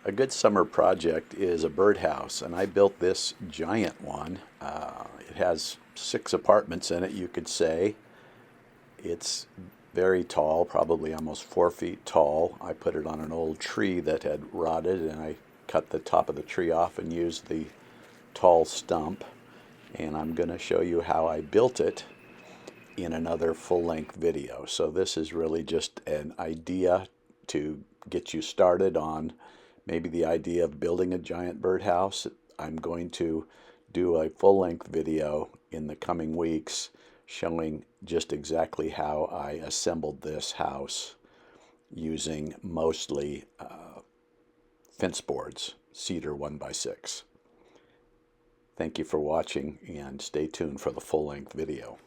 A good summer project is a birdhouse, and I built this giant one. It has 6 apartments in it, you could say. It's very tall, probably almost 4 feet tall. I put it on an old tree that had rotted, and I cut the top of the tree off and used the tall stump. And I'm going to show you how I built it in another full-length video. So this is really just an idea to get you started on maybe the idea of building a giant birdhouse. I'm going to do a full-length video in the coming weeks showing just exactly how I assembled this house using mostly fence boards, cedar 1x6. Thank you for watching, and stay tuned for the full-length video.